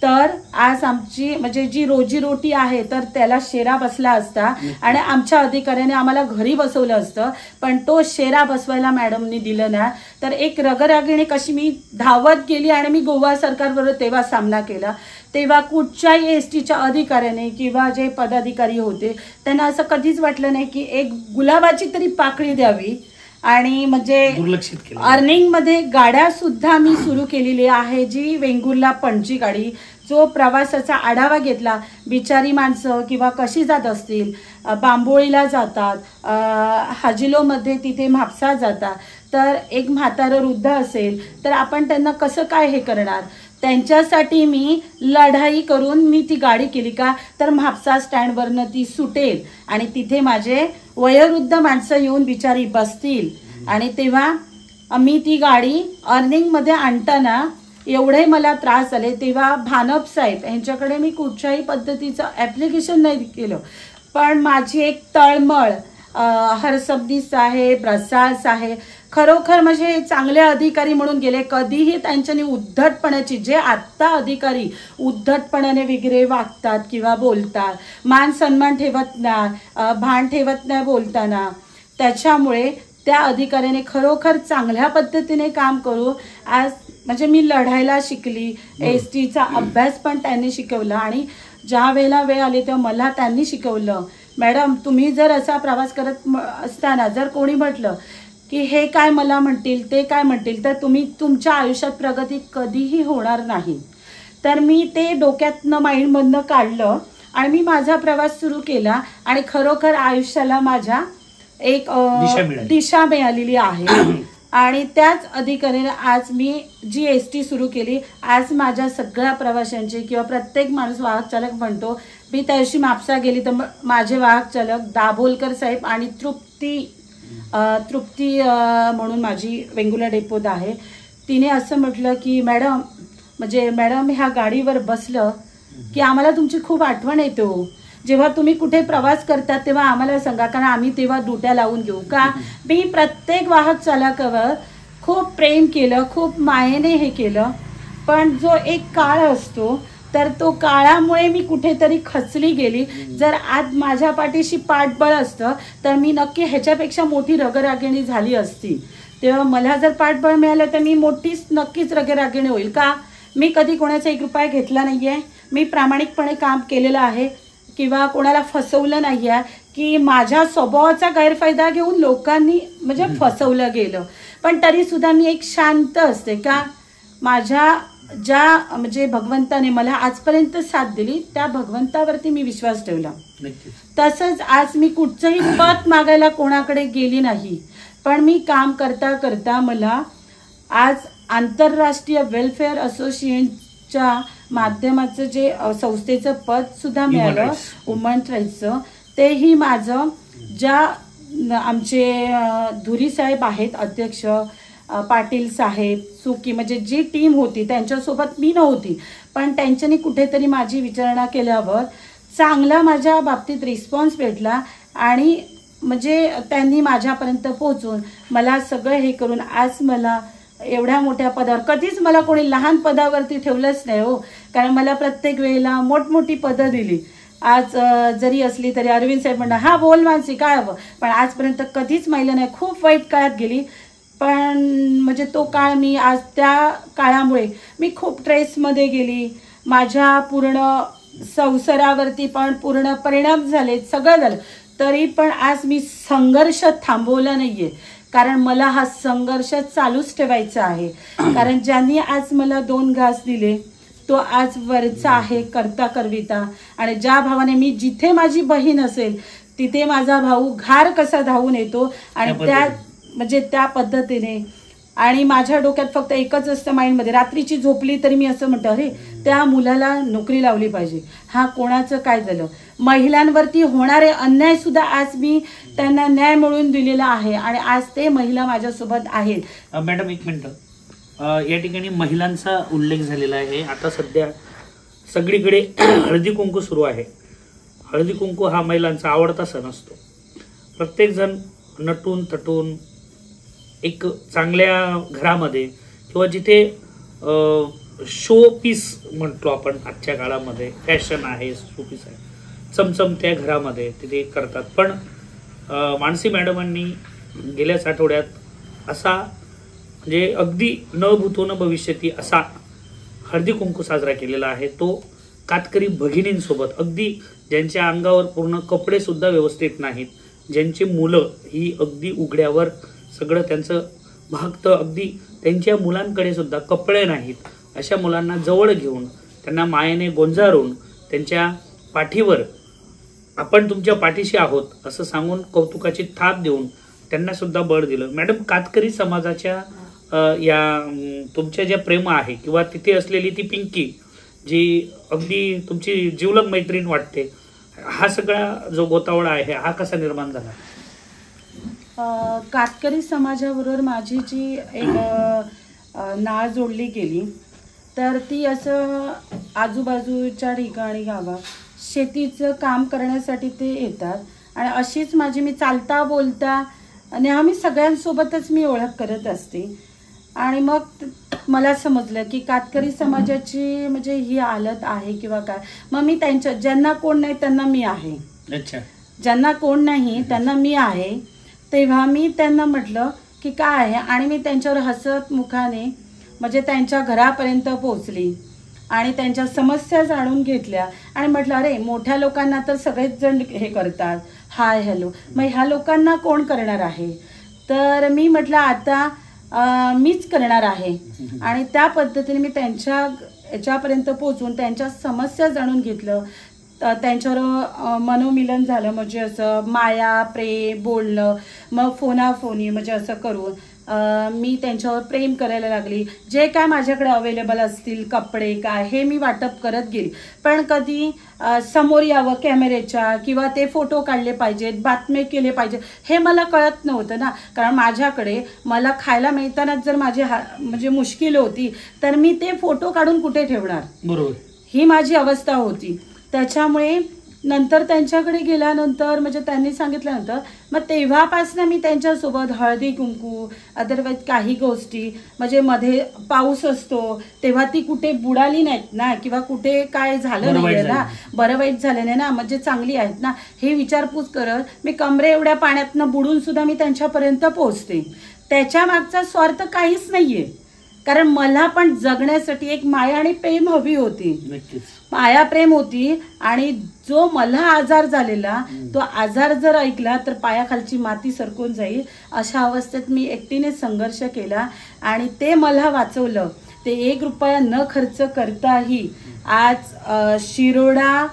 Speaker 2: तर आज आमची म्हणजे जी रोजीरोटी आहे तर त्याला शेरा बसला असता आणि आमच्या अधिकाऱ्याने आम्हाला घरी बसवलं असतं. पण तो शेरा बसवायला मॅडमनी दिलं ना, तर एक रगरागिणी कशी मी धावत गेली आणि मी गोवा सरकारबरोबर तेव्हा सामना केला. तेव्हा कुठच्याही STच्या अधिकाऱ्याने किंवा जे पदाधिकारी होते त्यांना असं कधीच वाटलं नाही की एक गुलाबाची तरी पाकळी द्यावी. आणि म्हणजे
Speaker 1: दुर्लक्षित केलं.
Speaker 2: अर्निंगमध्ये गाड्या सुद्धा मी सुरू केलेली आहे, जी वेंगुर्ला पणजी गाडी. जो प्रवासाचा आढावा घेतला, बिचारी माणसं किंवा कशी जात असतील, बांबोळीला जातात, हाजिलोमध्ये तिथे म्हापसा जातात, तर एक म्हातारं वृद्ध असेल तर आपण त्यांना कसं काय हे करणार. त्यांच्यासाठी मी लढाई करून मी ती गाडी केली का, तर म्हापसा स्टँडवरनं ती सुटेल आणि तिथे माझे वयोवृद्ध माणसं येऊन बिचारी बसतील. आणि तेव्हा मी ती गाडी अर्निंगमध्ये आणताना एवढे मला त्रास झाले. तेव्हा भानप साहेब यांच्याकडे मी कुठच्याही पद्धतीचं ॲप्लिकेशन नाही केलं, पण माझी एक तळमळ हरसब्दी साहेब, रसाळ साहेब खरोखर म्हणजे चांगले अधिकारी म्हणून गेले. कधीही त्यांच्यानी उद्धटपणाची, जे आत्ता अधिकारी उद्धटपणाने वगैरे वागतात किंवा बोलतात, मान सन्मान ठेवत नाही, भान ठेवत नाही बोलताना, त्याच्यामुळे त्या अधिकाऱ्याने खरोखर चांगल्या पद्धतीने काम करू आज म्हणजे मी लढायला शिकली. STचा अभ्यास पण त्यांनी शिकवला आणि ज्या वेळेला वेळ आली तेव्हा मला त्यांनी शिकवलं, मॅडम तुम्ही जर असा प्रवास करत असताना जर कोणी म्हटलं की हे काय मला म्हणतील ते काय म्हणतील, तर तुम्ही तुमच्या आयुष्यात प्रगती कधीही होणार नाही. तर मी ते डोक्यातनं माइंडमधनं काढलं आणि मी माझा प्रवास सुरू केला आणि खरोखर आयुष्याला माझ्या एक दिशा मिळालेली आहे. आणि त्याच अधिकाऱ्याने आज मी जी ST सुरू केली, आज माझ्या सगळ्या प्रवाशांचे किंवा प्रत्येक माणूस वाहक चालक म्हणतो. मी त्या दिवशी म्हापसा गेली तर माझे वाहक चालक दाभोलकर साहेब आणि तृप्ती म्हणून माझी वेंगुर्ला डेपोत आहे, तिने असं म्हटलं की मॅडम म्हणजे मॅडम ह्या गाडीवर बसलं की आम्हाला तुमची खूप आठवण येते हो. जेव्हा तुम्ही कुठे प्रवास करतात तेव्हा आम्हाला सांगा, कारण आम्ही तेव्हा दुट्या लावून घेऊ. का मी प्रत्येक वाहक चालकावर खूप प्रेम केलं, खूप मायेने हे केलं. पण जो एक काळ असतो तर तो काळामुळे मी कुठेतरी खचली गेली. जर आज माझ्या पाठीशी पाठबळ असतं तर मी नक्की ह्याच्यापेक्षा मोठी रगरागिणी झाली असती. तेव्हा मला जर पाठबळ मिळालं तर मी नक्कीच रगरागिणी होईल. का मी कधी कोणाचा 1 रुपया घेतला नाही आहे, मी प्रामाणिकपणे काम केलेलं आहे किंवा कोणाला फसवलं नाही आहे की माझ्या स्वभावाचा गैरफायदा घेऊन लोकांनी म्हणजे फसवलं गेलं. पण तरीसुद्धा मी एक शांत असते. का माझ्या ज्या म्हणजे भगवंताने मला आजपर्यंत साथ दिली त्या भगवंतावरती मी विश्वास ठेवला. तसंच आज मी कुठचंही पद मागायला कोणाकडे गेली नाही, पण मी काम करता करता मला आज आंतरराष्ट्रीय वेलफेअर असोसिएशनच्या माध्यमाचं जे संस्थेचं पद सुद्धा मिळालं, वुमन राईट्सचं. तेही माझं ज्या आमचे धुरी साहेब आहेत अध्यक्ष, पाटील साहेब, सुकी म्हणजे जी टीम होती त्यांच्यासोबत मी नव्हती, पण त्यांच्यानी कुठेतरी माझी विचारणा केल्यावर चांगला माझ्या बाबतीत रिस्पॉन्स भेटला आणि म्हणजे त्यांनी माझ्यापर्यंत पोहोचून मला सगळं हे करून आज मला एवढ्या मोठ्या पदावर, कधीच मला कोणी लहान पदावरती ठेवलंच नाही हो, कारण मला प्रत्येक वेळेला मोठमोठी पदं दिली. आज जरी असली तरी अरविंद साहेब म्हणणार हा बोल मानसी काय हवं, पण आजपर्यंत कधीच महिला नाही. खूप वाईट काळात गेली, पण म्हणजे तो काळ मी आज त्या काळामुळे मी खूप ट्रेसमध्ये गेली. माझ्या पूर्ण संसारावरती पण पूर्ण परिणाम झाले, सगळं झालं. तरी पण आज मी संघर्ष थांबवला नाहीये, कारण मला हा संघर्ष चालूच ठेवायचा आहे. कारण ज्यांनी आज मला 2 घास दिले तो आज वरचा आहे करता करविता. आणि ज्या भावाने मी जिथे माझी बहीण असेल तिथे माझा भाऊ घार कसा धावून येतो आणि त्या म्हणजे त्या पद्धतीने आणि माझ्या डोक्यात फक्त एकच असतं माइंडमध्ये, रात्रीची झोपली तरी मी असं म्हणतो, अरे त्या मुलाला नोकरी लावली पाहिजे, हा कोणाचं काय झालं. महिलांवरती होणारे अन्याय सुद्धा आज मी त्यांना न्याय मिळवून दिलेला आहे आणि आज ते महिला माझ्यासोबत आहेत.
Speaker 1: मॅडम एक मिनिट, या ठिकाणी महिलांचा उल्लेख झालेला आहे. आता सध्या सगळीकडे हळदी कुंकू सुरू आहे. हळदी कुंकू हा महिलांचा आवडता सण असतो. प्रत्येकजण नटून तटून एक चांगल्या घरामध्ये किंवा जिथे शो पीस म्हणतो आपण आजच्या काळामध्ये, फॅशन आहे, शो पीस आहे, चमचमत्या घरामध्ये तिथे करतात. पण मानसी मॅडमांनी गेल्याच आठवड्यात असा म्हणजे अगदी न भूतो न भविष्यती असा हळदी कुंकू साजरा केलेला आहे. तो कातकरी भगिनींसोबत, अगदी ज्यांच्या अंगावर पूर्ण कपडे सुद्धा व्यवस्थित नाहीत, ज्यांची मुलं ही अगदी उघड्यावर सगळं त्यांचं भागतं, अगदी त्यांच्या मुलांकडे सुद्धा कपडे नाहीत, अशा मुलांना जवळ घेऊन त्यांना मायेने गोंजारून त्यांच्या पाठीवर आपण तुमच्या पाठीशी आहोत असं सांगून कौतुकाची थाप देऊन त्यांना सुद्धा बळ दिलं. मॅडम, कातकरी समाजाच्या या तुमच्या ज्या प्रेम आहे किंवा तिथे असलेली ती पिंकी जी अगदी तुमची जिवलग मैत्रीण वाटते, हा सगळा जो गोतावळा आहे हा कसा निर्माण झाला?
Speaker 2: कातकरी समाजाबरोबर माझी जी एक नाळ जोडली गेली तर ती असं आजूबाजूच्या ठिकाणी गावात शेतीचं काम करण्यासाठी ते येतात आणि अशीच माझी मी चालता बोलता नेहमी सगळ्यांसोबतच मी ओळख करत असते. आणि मग मला समजलं की कातकरी समाजाची म्हणजे ही हालत आहे किंवा काय. मग मी त्यांच्या ज्यांना कोण नाही त्यांना मी आहे,
Speaker 1: अच्छा,
Speaker 2: ज्यांना कोण नाही त्यांना मी आहे. तेव्हा मी त्यांना म्हटलं की काय आहे, आणि मी त्यांच्यावर हसत मुखाने म्हणजे त्यांच्या घरापर्यंत पोहोचली आणि त्यांच्या समस्या जाणून घेतल्या आणि म्हटलं अरे मोठ्या लोकांना तर सगळेच जण हे करतात, हाय हॅलो, मग ह्या लोकांना कोण करणार आहे. तर मी म्हटलं आता मीच करणार आहे. आणि त्या पद्धतीने मी त्यांच्या याच्यापर्यंत पोहोचून त्यांच्या समस्या जाणून घेतलं, त्यांच्यावर मनोमिलन झालं, म्हणजे असं माया प्रेम बोलणं, मग फोनाफोनी म्हणजे असं करून मी त्यांच्यावर प्रेम करायला लागली. जे काय माझ्याकडे अवेलेबल असतील कपडे काय हे मी वाटप करत गेली. पण कधी समोर यावं कॅमेऱ्याच्या किंवा ते फोटो काढले पाहिजेत, बातमी केले पाहिजे हे मला कळत नव्हतं ना. कारण माझ्याकडे मला खायला मिळतानाच जर माझी म्हणजे मुश्किल होती तर मी ते फोटो काढून कुठे ठेवणार, बरोबर, ही माझी अवस्था होती. त्याच्यामुळे नंतर त्यांच्याकडे गेल्यानंतर म्हणजे त्यांनी सांगितल्यानंतर मग तेव्हापासून मी त्यांच्यासोबत हळदी कुंकू अदरवाईज काही गोष्टी म्हणजे मध्ये पाऊस असतो तेव्हा ती कुठे बुडाली नाहीत ना किंवा कुठे काय झालं नाही ना, बरं वाईट झालं नाही ना, म्हणजे चांगली आहेत ना हे विचारपूस करत मी कमरे एवढ्या पाण्यातनं बुडून सुद्धा मी त्यांच्यापर्यंत पोहोचते. त्याच्या मागचा स्वार्थ काहीच नाहीये, कारण मला पण जगण्यासाठी एक माया आणि प्रेम हवी होती, माया प्रेम होती. आणि जो मला आजार झालेला तो आजार जर ऐकला तर पायाखालची माती सरकून जाईल अशा अवस्थेत मी एकटीने संघर्ष केला आणि ते मला वाचवलं. ते 1 रुपया न खर्च करताही आज शिरोडा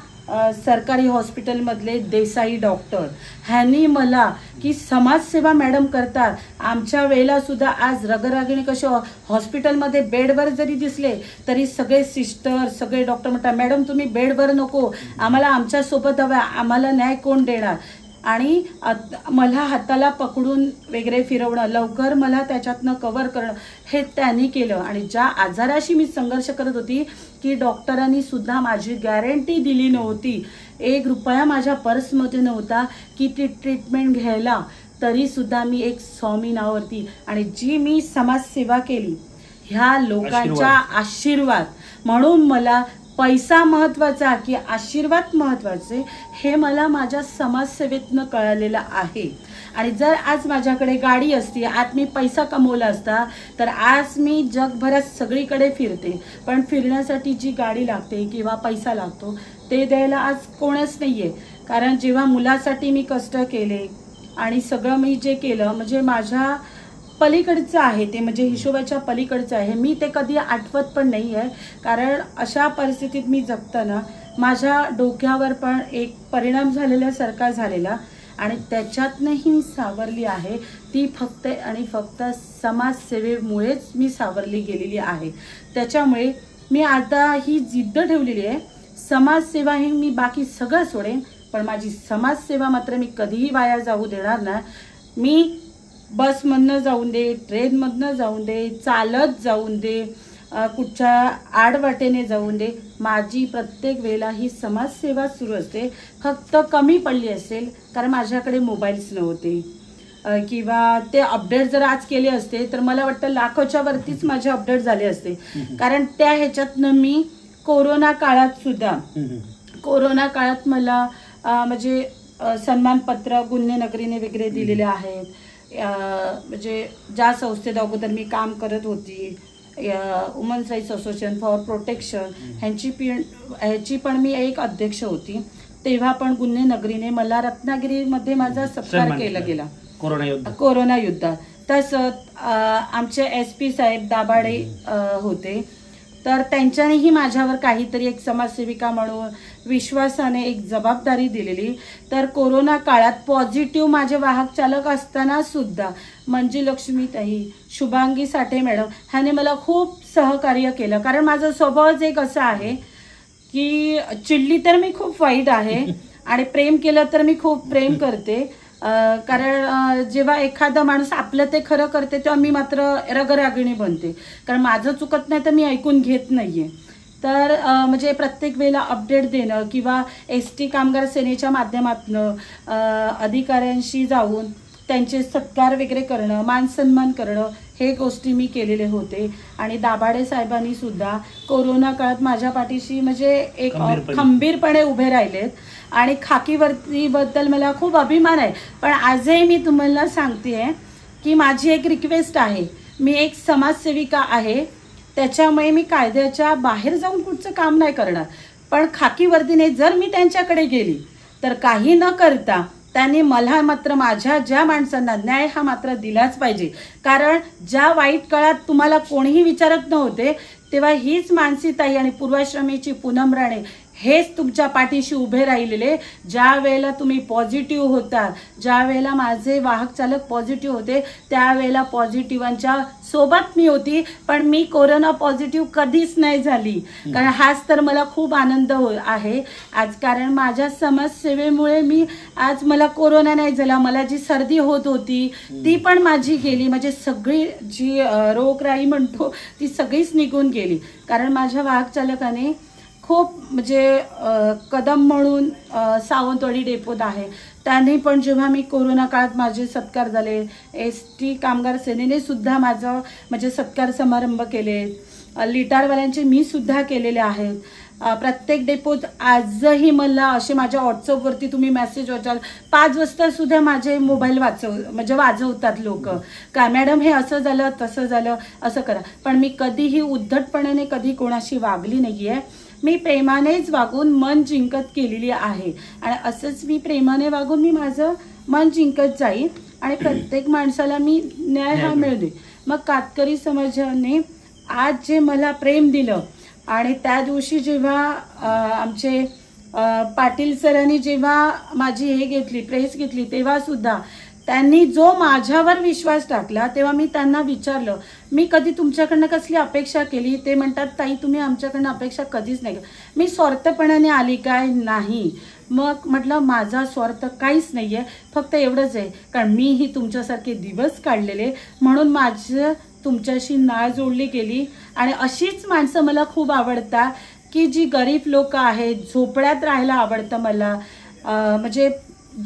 Speaker 2: सरकारी हॉस्पिटलमधले देसाई डॉक्टर ह्यांनी मला की समाजसेवा मॅडम करतात. आमच्या वेळेला सुद्धा आज रगरागिणी कसे हॉस्पिटलमध्ये बेडवर जरी दिसले तरी सगळे सिस्टर सगळे डॉक्टर म्हणतात मॅडम तुम्ही बेडवर नको, आम्हाला आमच्यासोबत हवं, आम्हाला न्याय कोण देणार. आणि मला हाताला पकडून वगैरे फिरवणं, लवकर मला त्याच्यातनं कव्हर करणं हे त्यांनी केलं. आणि ज्या आजाराशी मी संघर्ष करत होती की डॉक्टरांनी सुद्धा माझी गॅरंटी दिली नव्हती, 1 रुपया माझ्या पर्समध्ये नव्हता की ती ट्रीटमेंट घ्यायला, तरी सुद्धा मी एक स्वामी नावावरती आणि जी मी समाजसेवा केली ह्या लोकांच्या आशीर्वाद. म्हणून मला पैसा महत्वाचा की आशीर्वाद महत्वाचे हे मला माझ्या समाजसेवेतनं कळालेलं आहे. आणि जर आज माझ्याकडे गाडी असती, आज मी पैसा कमवला असता तर आज मी जगभरात सगळीकडे फिरते. पण फिरण्यासाठी जी गाडी लागते किंवा पैसा लागतो ते द्यायला आज कोणच नाहीये. कारण जेव्हा मुलासाठी मी कष्ट केले आणि सगळं मी जे केलं म्हणजे माझ्या पलीकडचं आहे ते, म्हणजे हिशोबाच्या पलीकडचं आहे. मी ते कधी आठवत पण नाही आहे, कारण अशा परिस्थितीत मी जगताना माझ्या डोक्यावर पण एक परिणाम झालेल्यासारखा झालेला. आणि त्याच्यातनंही मी सावरली आहे, ती फक्त आणि फक्त समाजसेवेमुळेच मी सावरली गेलेली आहे. त्याच्यामुळे मी आता ही जिद्द ठेवलेली आहे, समाजसेवा ही मी बाकी सगळं सोडेन, पण माझी समाजसेवा मात्र मी कधीही वाया जाऊ देणार नाही. मी बसमधनं जाऊन दे, ट्रेनमधनं जाऊन दे, चालत जाऊन दे, कुठच्या आडवाटेने जाऊन दे, माझी प्रत्येक वेळेला ही समाजसेवा सुरू असते. फक्त कमी पडली असेल कारण माझ्याकडे मोबाईल्स नव्हते किंवा ते अपडेट जर आज केले असते तर मला वाटतं लाखोच्या वरतीच माझे अपडेट झाले असते. कारण त्या ह्याच्यातनं मी कोरोना काळात मला म्हणजे सन्मानपत्र गुन्हेनगरीने वगैरे दिलेले आहेत. म्हणजे ज्या संस्थेत अगोदर मी काम करत होती, women's rights association for protection, ह्याची पण मी एक अध्यक्ष होती. तेव्हा पण गुन्हेनगरीने मला रत्नागिरीमध्ये माझा सत्कार केला गेला कोरोना युद्धात. तसंच आमचे SP साहेब दाभाडे होते, तर त्यांच्यानेही माझ्यावर काहीतरी एक समाजसेविका म्हणून विश्वासाने एक जबाबदारी दिलेली. तर कोरोना काळात पॉझिटिव्ह माझे वाहक चालक असताना सुद्धा मंजुलक्ष्मीताई, शुभांगी साठे मॅडम ह्याने मला खूप सहकार्य केलं. कारण माझा स्वभावच एक असा आहे की चिडली तर मी खूप वाईट आहे आणि प्रेम केलं तर मी खूप प्रेम करते. कारण जेव्हा एखादा माणूस आपलं ते खरं करते तेव्हा मी मात्र रगरागिणी बनते, कारण माझं चुकत नाही तर मी ऐकून घेत नाहीये. तर म्हणजे प्रत्येक वेळेला अपडेट देणं किंवा ST कामगार सेनेच्या माध्यमातून अधिकाऱ्यांशी जाऊन त्यांचे सत्कार वगैरे करणं, मान सन्मान करणं, हे गोष्टी मी केलेले होते. आणि दाभाडे साहेबांनी सुद्धा कोरोना काळात माझ्या पाठीशी म्हणजे एक खंबीरपणे उभे राहिलेत. आणि खाकीवर्दीबद्दल मला खूप अभिमान आहे. पण आजही मी तुम्हाला सांगते की माझी एक रिक्वेस्ट आहे, मी एक समाजसेविका आहे, त्याच्यामुळे मी कायद्याच्या बाहेर जाऊन कुठचं काम नाही करणार. पण खाकीवर्दीने जर मी त्यांच्याकडे गेली तर काही न करता त्यांनी मला मात्र माझ्या ज्या माणसांना न्याय हा मात्र दिलाच पाहिजे. कारण ज्या वाईट काळात तुम्हाला कोणीही विचारत नव्हते तेव्हा हीच मानसीताई आणि पूर्वाश्रमीची पूनम राणे हेच तुमच्या पाठीशी उभे राहिलेले. ज्या वेळेला तुम्ही पॉझिटिव्ह होता, ज्या वेळेला माझे वाहक चालक पॉझिटिव्ह होते, त्यावेळेला पॉझिटिव्हांच्या सोबत मी होती. पण मी कोरोना पॉझिटिव्ह कधीच नाही झाली. कारण हाच तर मला खूप आनंद आहे आज. कारण माझ्या समाजसेवेमुळे मी आज मला कोरोना नाही झाला. मला जी सर्दी होत होती ती पण माझी गेली. म्हणजे सगळी जी रोगराई म्हणतो ती सगळीच निघून गेली. कारण माझ्या वाहक चालकाने खूप म्हणजे कदम म्हणून सावंतवाडी डेपोत आहे, त्याने पण जेव्हा मी कोरोना काळात माझे सत्कार झाले, ST कामगार सेनेने सुद्धा माझं म्हणजे सत्कार समारंभ केले, लिटारवाल्यांचे मी सुद्धा केलेले आहेत. प्रत्येक डेपोत आजही मला असे माझ्या व्हॉट्सअपवरती तुम्ही मेसेज वाचाल, 5 वाजता सुद्धा माझे मोबाईल वाजवतात लोक का मॅडम हे असं झालं तसं झालं असं करा. पण मी कधीही उद्धटपणाने कधी कोणाशी वागली नाही आहे. मी प्रेमानेच वागून मन जिंकत केलेली आहे आणि असंच मी प्रेमाने वागून मी माझं मन जिंकत जाईल आणि प्रत्येक माणसाला मी न्याय हा मिळू दे. मग कातकरी समाजाने आज जे मला प्रेम दिलं आणि त्या दिवशी जेव्हा आमचे पाटील सरांनी जेव्हा माझी हे घेतली प्रेस घेतली तेव्हा सुद्धा त्यांनी जो माझ्यावर विश्वास टाकला तेव्हा मी त्यांना विचारलं मी कधी तुमच्याकडनं कसली अपेक्षा केली. ते म्हणतात ताई तुम्ही आमच्याकडनं अपेक्षा कधीच नाही केली. मी स्वार्थपणाने आली काय नाही. मग म्हटलं माझा स्वार्थ काहीच नाही आहे, फक्त एवढंच आहे कारण मीही तुमच्यासारखे दिवस काढलेले म्हणून माझं तुमच्याशी नाळ जोडली गेली. आणि अशीच माणसं मला खूप आवडतात की जी गरीब लोक आहेत, झोपड्यात राहायला आवडतं मला. म्हणजे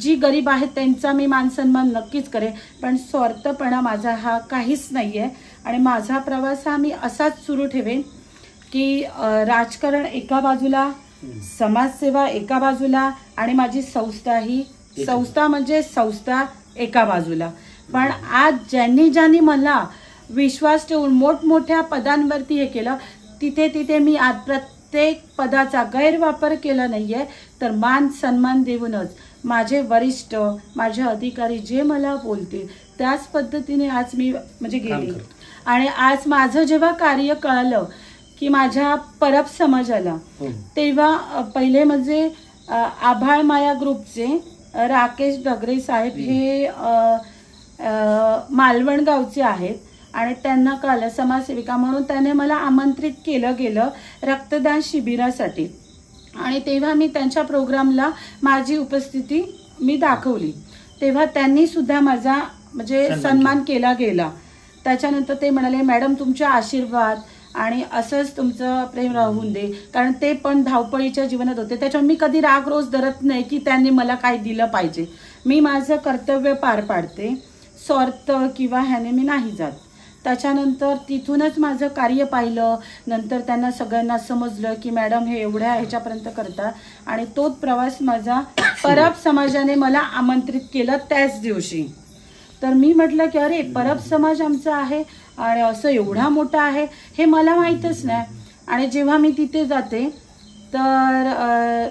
Speaker 2: जी गरीब आहेत त्यांचा मी मानसन्मान नक्कीच करेन, पण स्वार्थपणा माझा हा काहीच नाही आहे. आणि माझा प्रवास हा मी असाच सुरू ठेवेन की राजकारण एका बाजूला, समाजसेवा एका बाजूला आणि माझी संस्था म्हणजे संस्था एका बाजूला. पण आज ज्यांनी मला विश्वास ठेवून मोठमोठ्या पदांवरती हे केलं तिथे मी आज प्रत्येक पदाचा गैरवापर केला नाहीये, तर मान सन्मान देऊनच माझे वरिष्ठ माझे अधिकारी जे मला बोलतील त्याच पद्धतीने आज मी म्हणजे गेली. आणि आज माझं जेव्हा कार्य कळालं की माझ्या परब समाजाला तेव्हा पहिले म्हणजे आभाळ माया ग्रुपचे राकेश डगरे साहेब हे मालवण गावचे आहेत आणि त्यांना कळलं समाजसेविका म्हणून त्याने मला आमंत्रित केलं गेलं रक्तदान शिबिरासाठी. आणि तेव्हा मी त्यांच्या प्रोग्रामला माझी उपस्थिती मी दाखवली. तेव्हा त्यांनी सुद्धा माझा म्हणजे सन्मान केला गेला. त्याच्यानंतर ते म्हणाले, मॅडम तुमचे आशीर्वाद आणि असंच तुमचं प्रेम राहून दे, कारण ते पण धावपळीच्या जीवनात होते. त्याच्यामुळे मी कधी राग रोज धरत नाही की त्यांनी मला काय दिलं पाहिजे. मी माझं कर्तव्य पार पाडते, स्वार्थ किंवा ह्याने मी नाही जात. त्याच्यानंतर तिथूनच माझं कार्य पाहिलं. नंतर त्यांना सगळ्यांना समजलं की मॅडम हे एवढ्या ह्याच्यापर्यंत करतात. आणि तोच प्रवास माझा परब समाजाने मला आमंत्रित केलं त्याच दिवशी. तर मी म्हटलं की अरे परब समाज आमचा आहे आणि असं एवढा मोठा आहे हे मला माहीतच नाही. आणि जेव्हा मी तिथे जाते तर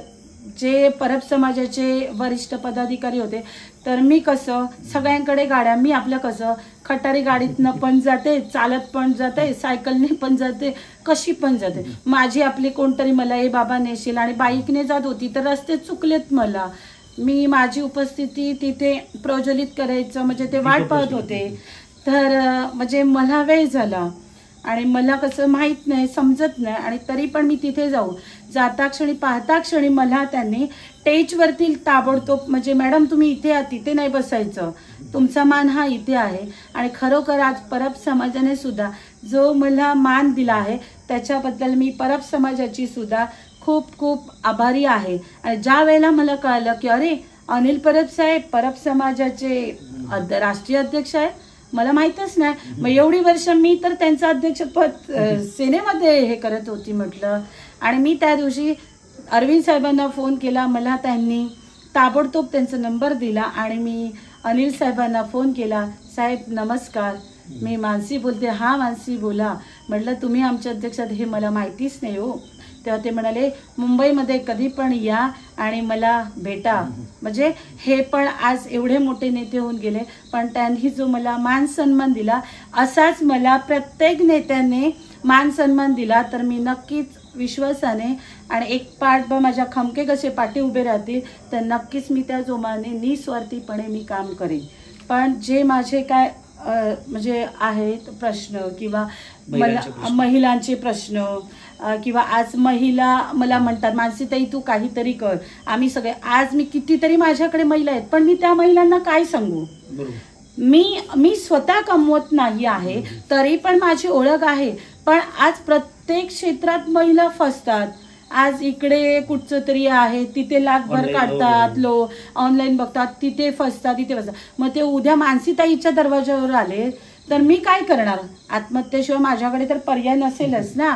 Speaker 2: जे परब समाजाचे वरिष्ठ पदाधिकारी होते, तर मी कसं सगळ्यांकडे गाड्या, मी आपलं कसं खटारी गाडीतनं पण जाते, चालत पण जाते, सायकलने पण जाते, कशी पण जाते. माझी आपली कोणतरी मला ए बाबा नेशील, आणि बाईकने जात होती तर रस्ते चुकलेत मला. मी माझी उपस्थिती तिथे प्रज्वलित करायचं म्हणजे ते वाट पाहत होते. तर म्हणजे मला वेळ झाला आणि मला कसं माहीत नाही, समजत नाही. आणि तरी पण मी तिथे जाता क्षणी पाहता क्षणी मला त्यांनी स्टेजवरती ताबडतोब म्हणजे मॅडम तुम्ही इथे या, तिथे नाही बसायचं, तुमचा मान हा इथे आहे. आणि खरोखर आज परब समाजाने सुद्धा जो मला मान दिला आहे त्याच्याबद्दल मी परब समाजाची सुद्धा खूप खूप आभारी आहे. आणि ज्या वेळेला मला कळलं की अरे अनिल परब साहेब परब समाजाचे राष्ट्रीय अध्यक्ष आहे, मला माहीतच नाही. मग एवढी वर्ष मी तर त्यांचं अध्यक्षपद सेनेमध्ये हे करत होती म्हटलं. आणि मी त्या दिवशी अरविंद साहेबांना फोन केला, मला त्यांनी ताबडतोब त्यांचा नंबर दिला आणि मी अनिल साहेबांना फोन केला, साहेब नमस्कार, मी मानसी बोलते. हा मानसी बोला. म्हटलं तुम्ही आमच्या अध्यक्षात हे मला माहितीच नाही हो. तेव्हा ते म्हणाले मुंबईमध्ये कधी पण या आणि मला भेटा. म्हणजे हे पण आज एवढे मोठे नेते होऊन गेले, पण त्यांनी जो मला मान सन्मान दिला असाच मला प्रत्येक नेत्याने मान सन्मान दिला तर मी नक्कीच विश्वासाने आणि एक पाठबळ माझ्या खमके कसे पाठी उभे राहतील तर नक्कीच मी त्या जोमाने निस्वार्थीपणे मी काम करेन. पण जे माझे काय म्हणजे आहेत प्रश्न किंवा महिलांचे प्रश्न किंवा आज महिला मला म्हणतात मानसीताई तू काहीतरी कर, आम्ही सगळे आज मी कितीतरी माझ्याकडे महिला आहेत पण मी त्या महिलांना काय सांगू. मी स्वतः कमवत नाही आहे तरी पण माझी ओळख आहे. पण आज प्रत्येक क्षेत्रात महिला फसतात. आज इकडे कुठचं तरी आहे तिथे लाखभर काढतात, लो ऑनलाईन बघतात, तिथे फसतात, तिथे फसतात. मग ते उद्या मानसीताईच्या दरवाजावर आले तर मी काय करणार. आत्महत्येशिवाय माझ्याकडे तर पर्याय नसेलच ना.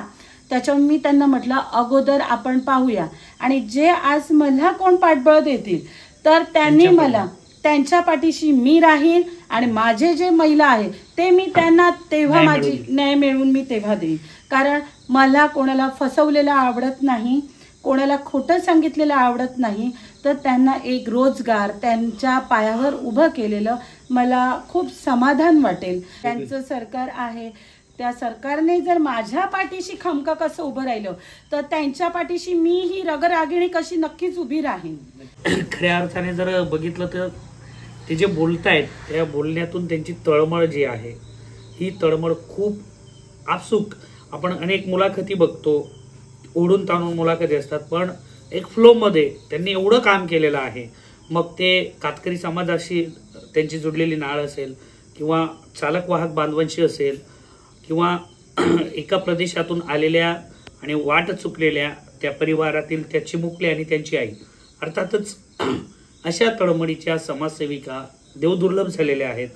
Speaker 2: त्याच्यामुळे मी त्यांना म्हटलं अगोदर आपण पाहूया आणि जे आज मला कोण पाठबळ देतील तर त्यांनी मला त्यांच्या पाठीशी मी राहीन आणि माझे जे महिला आहे ते मी त्यांना तेव्हा माझी न्याय मिळवून मी तेव्हा देईन. कारण मला कोणाला फसवलेलं आवडत नाही, कोणाला खोटं सांगितलेलं आवडत नाही. तर त्यांना एक रोजगार त्यांच्या पायावर उभं केलेलं मला खूप समाधान वाटेल. त्यांचं सरकार आहे, त्या सरकारने जर माझ्या पाठीशी खमका कसं उभं राहिलं तर त्यांच्या पाठीशी मी ही रगरागिणी कशी नक्कीच उभी राहीन.
Speaker 1: खऱ्या अर्थाने जर बघितलं तर ते जे बोलतायत त्या बोलण्यातून त्यांची तळमळ जी आहे ही तळमळ खूप आपसूक. आपण अनेक मुलाखती बघतो, ओढून ताणून मुलाखती असतात, पण एक फ्लोमध्ये त्यांनी एवढं काम केलेलं आहे. मग ते कातकरी समाजाशी त्यांची जुडलेली नाळ असेल किंवा चालक वाहक बांधवांशी असेल किंवा एका प्रदेशातून आलेल्या आणि वाट चुकलेल्या त्या परिवारातील त्या चिमुकले आणि त्यांची आई. अर्थातच अशा तळमळीच्या समाजसेविका देवदुर्लभ झालेल्या आहेत.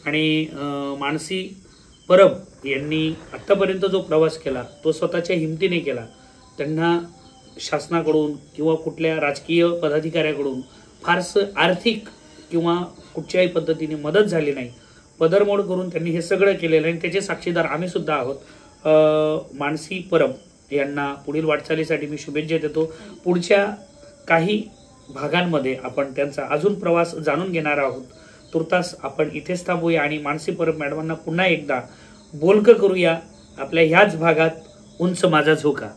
Speaker 1: आणि मानसी परब यांनी आत्तापर्यंत जो प्रवास केला तो स्वतःच्या हिमतीने केला. त्यांना शासनाकडून किंवा कुठल्या राजकीय पदाधिकाऱ्याकडून फारसं आर्थिक किंवा कुठच्याही पद्धतीने मदत झाली नाही. पदरमोड करून त्यांनी हे सगळं केलेलं आणि त्याचे साक्षीदार आम्ही सुद्धा आहोत. मानसी परब यांना पुढील वाटचालीसाठी मी शुभेच्छा देतो. पुढच्या काही भागांमध्ये आपण त्यांचा अजून प्रवास जाणून घेणार आहोत. तुर्तास आपण इथेच थांबूया आणि मानसी परब मॅडमांना पुन्हा एकदा बोलकं करूया आपल्या ह्याच भागात उंच माझा झोका.